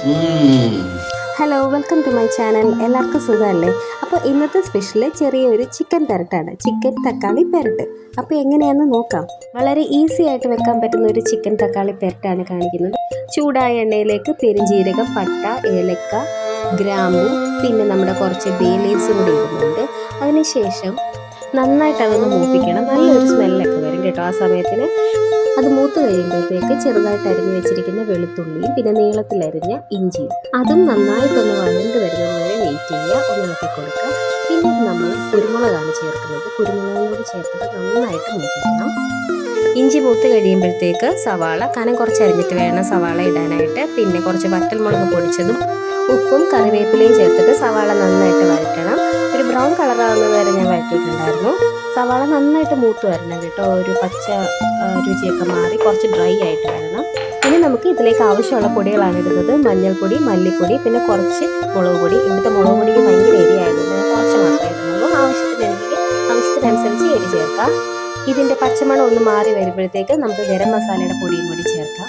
Hello, welcome to my channel. എല്ലാവർക്കും സുഖമല്ലേ? അപ്പോൾ ഇന്നത്തെ സ്പെഷ്യൽ ചെറിയൊരു ചിക്കൻ പെരട്ടാണ്, ചിക്കൻ തക്കാളി പെരട്ട്. അപ്പോൾ എങ്ങനെയാണെന്ന് നോക്കാം. വളരെ ഈസി ആയിട്ട് വെക്കാൻ പറ്റുന്ന ഒരു ചിക്കൻ തക്കാളി പെരട്ടാണ് കാണിക്കുന്നത്. ചൂടായ എണ്ണയിലേക്ക് പെരുംജീരകം, പട്ട, ഏലക്ക, ഗ്രാമ്പു, പിന്നെ നമ്മുടെ കുറച്ച് ബേ ലീവ്സ് കൂടി ഇടുന്നുണ്ട്. അതിനുശേഷം നന്നായിട്ട് അതൊന്ന് മൂപ്പിക്കണം. നല്ലൊരു സ്മെല്ലൊക്കെ വരും കേട്ടോ ആ സമയത്തിന്. അത് മൂത്ത് കഴിയുമ്പോഴത്തേക്ക് ചെറുതായിട്ട് അരിഞ്ഞു വെച്ചിരിക്കുന്ന വെളുത്തുള്ളിയും പിന്നെ നീളത്തിലരിഞ്ഞ ഇഞ്ചിയും അതും നന്നായിട്ടൊന്ന് വഴണ്ട് വരുന്നത് വരെ വെയിറ്റ് ചെയ്യുക, ഒന്ന് ഇളക്കി കൊടുക്കുക. പിന്നെ നമ്മൾ കുരുമുളകാണ് ചേർക്കുന്നത്. കുരുമുളകും കൂടി ചേർത്തിട്ട് നന്നായിട്ട് മൂപ്പിക്കണം. ഇഞ്ചി മൂത്ത് കഴിയുമ്പോഴത്തേക്ക് സവാള കനം കുറച്ച് അരിഞ്ഞിട്ട് വേണം സവാള ഇടാനായിട്ട്. പിന്നെ കുറച്ച് വറ്റൽമുളക് പൊടിച്ചതും ഉപ്പും കറിവേപ്പിലയും ചേർത്തിട്ട് സവാള നന്നായിട്ട് വഴറ്റണം. ഒരു ബ്രൗൺ കളറാവുന്നത് വരെ ഞാൻ വഴറ്റിയിട്ടുണ്ടായിരുന്നു. സവാള നന്നായിട്ട് മൂത്ത് വരണം കേട്ടോ. ഒരു പച്ച രുചിയൊക്കെ മാറി കുറച്ച് ഡ്രൈ ആയിട്ട് വരണം. ഇനി നമുക്ക് ഇതിലേക്ക് ആവശ്യമുള്ള പൊടികളാണ് ഇടുന്നത്. മഞ്ഞൾപ്പൊടി, മല്ലിപ്പൊടി, പിന്നെ കുറച്ച് മുളക് പൊടി. ഇവിടുത്തെ മുളക് പൊടിക്ക് ഭയങ്കര എരിയായതുകൊണ്ട് ഞാൻ കുറച്ച് മാത്രമേ ഇടുന്നുള്ളൂ. ആവശ്യത്തിനനുസരിച്ച് എരി ചേർക്കാം. ഇതിൻ്റെ പച്ചമണം ഒന്ന് മാറി വരുമ്പോഴത്തേക്ക് നമുക്ക് ഗരം മസാലയുടെ പൊടിയും കൂടി ചേർക്കാം.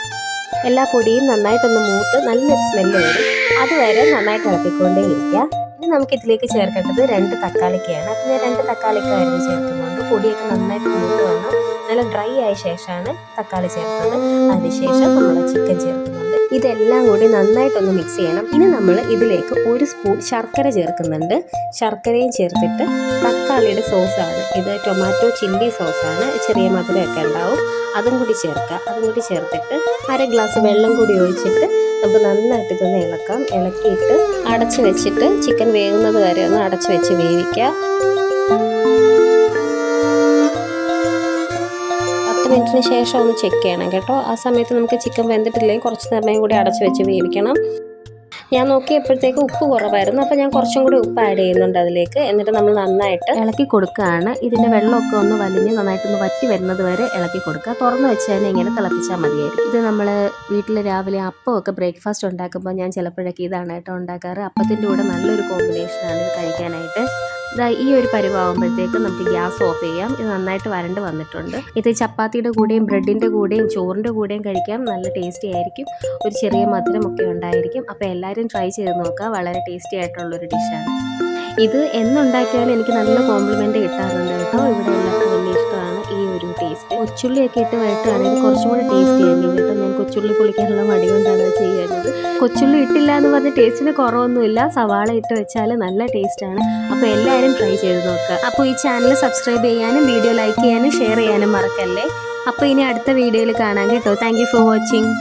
എല്ലാ പൊടിയും നന്നായിട്ടൊന്ന് മൂത്ത് നല്ലൊരു സ്മെല്ല് വരും. അതുവരെ നന്നായിട്ട് ഇളക്കിക്കൊണ്ടേ ഇരിക്കുക. ഇനി നമുക്ക് ഇതിലേക്ക് ചേർക്കേണ്ടത് 2 തക്കാളിക്കയാണ്. അപ്പം ഞാൻ 2 തക്കാളിക്ക അരിഞ്ഞ് ചേർക്കുന്നുണ്ട്. പൊടിയൊക്കെ നന്നായിട്ട് മൂത്ത് വന്നു നല്ല ഡ്രൈ ആയ ശേഷമാണ് തക്കാളി ചേർത്തത്. അതിനുശേഷം നമ്മൾ ചിക്കൻ ചേർക്കുന്നുണ്ട്. ഇതെല്ലാം കൂടി നന്നായിട്ടൊന്ന് മിക്സ് ചെയ്യണം. ഇനി നമ്മൾ ഇതിലേക്ക് 1 സ്പൂൺ ശർക്കര ചേർക്കുന്നുണ്ട്. ശർക്കരയും ചേർത്തിട്ട് തക്കാളിയുടെ സോസാണ് ഇത്, ടൊമാറ്റോ ചില്ലി സോസാണ്, ചെറിയ മധുരമൊക്കെ ഉണ്ടാവും. അതും കൂടി ചേർക്കുക. അതും കൂടി ചേർത്തിട്ട് 1/2 ഗ്ലാസ് വെള്ളം കൂടി ഒഴിച്ചിട്ട് നമുക്ക് നന്നായിട്ട് ഇതൊന്ന് ഇളക്കാം. ഇളക്കിയിട്ട് അടച്ച് വെച്ചിട്ട് ചിക്കൻ വേകുന്നത് വരെ ഒന്ന് അടച്ച് വെച്ച് വേവിക്കുക. 10 മിനിറ്റിന് ശേഷം ഒന്ന് ചെക്ക് ചെയ്യണം കേട്ടോ. ആ സമയത്ത് നമുക്ക് ചിക്കൻ വെന്തിട്ടില്ലെങ്കിൽ കുറച്ച് സമയം കൂടി അടച്ച് വെച്ച് വേവിക്കണം. ഞാൻ നോക്കിയപ്പോഴത്തേക്ക് ഉപ്പ് കുറവായിരുന്നു. അപ്പോൾ ഞാൻ കുറച്ചും കൂടി ഉപ്പ് ആഡ് ചെയ്യുന്നുണ്ട് അതിലേക്ക്. എന്നിട്ട് നമ്മൾ നന്നായിട്ട് ഇളക്കി കൊടുക്കുകയാണ്. ഇതിൻ്റെ വെള്ളമൊക്കെ ഒന്ന് വലിഞ്ഞ് നന്നായിട്ടൊന്ന് വറ്റി വരുന്നത് വരെ ഇളക്കി കൊടുക്കുക. തുറന്ന് വെച്ച് തന്നെ ഇങ്ങനെ തിളപ്പിച്ചാൽ മതിയായിരിക്കും. ഇത് നമ്മൾ വീട്ടിൽ രാവിലെ അപ്പമൊക്കെ ബ്രേക്ക്ഫാസ്റ്റ് ഉണ്ടാക്കുമ്പോൾ ഞാൻ ചിലപ്പോഴൊക്കെ ഇതാണ് കേട്ടോ ഉണ്ടാക്കാറ്. അപ്പത്തിൻ്റെ കൂടെ നല്ലൊരു കോമ്പിനേഷനാണ് ഇത് കഴിക്കാനായിട്ട്. ഈ ഒരു പരുവാകുമ്പോഴത്തേക്ക് നമുക്ക് ഗ്യാസ് ഓഫ് ചെയ്യാം. ഇത് നന്നായിട്ട് വരണ്ട് വന്നിട്ടുണ്ട്. ഇത് ചപ്പാത്തിയുടെ കൂടെയും ബ്രെഡിൻ്റെ കൂടെയും ചോറിൻ്റെ കൂടെയും കഴിക്കാം. നല്ല ടേസ്റ്റി ആയിരിക്കും. ഒരു ചെറിയ മധുരമൊക്കെ ഉണ്ടായിരിക്കും. അപ്പോൾ എല്ലാവരും ട്രൈ ചെയ്ത് നോക്കുക. വളരെ ടേസ്റ്റി ആയിട്ടുള്ളൊരു ഡിഷാണ് ഇത്. എന്നുണ്ടാക്കിയാലും എനിക്ക് നല്ല കോംപ്ലിമെൻ്റ് കിട്ടാറുണ്ട് കേട്ടോ. ഇവിടെ എല്ലാവർക്കും വലിയ ഇഷ്ടമാണ് ഈ ഒരു ടേസ്റ്റ്. കൊച്ചുള്ളിയൊക്കെ ഇട്ട് വഴറ്റുകയാണെങ്കിൽ കുറച്ചും കൂടി ടേസ്റ്റി ആയിരിക്കും കേട്ടോ. ഞാൻ കൊച്ചുള്ളി പൊളിക്കാനുള്ള മടി കൊണ്ടാണ് ചെയ്യുന്നത്. കൊച്ചുള്ളി ഇട്ടില്ല എന്ന് പറഞ്ഞ് ടേസ്റ്റിന് കുറവൊന്നുമില്ല. സവാള ഇട്ട് വെച്ചാൽ നല്ല ടേസ്റ്റാണ്. അപ്പോൾ എല്ലാവരും ട്രൈ ചെയ്ത് നോക്കുക. അപ്പോൾ ഈ ചാനൽ സബ്സ്ക്രൈബ് ചെയ്യാനും വീഡിയോ ലൈക്ക് ചെയ്യാനും ഷെയർ ചെയ്യാനും മറക്കല്ലേ. അപ്പോൾ ഇനി അടുത്ത വീഡിയോയിൽ കാണാം കേട്ടോ. Thank you for watching.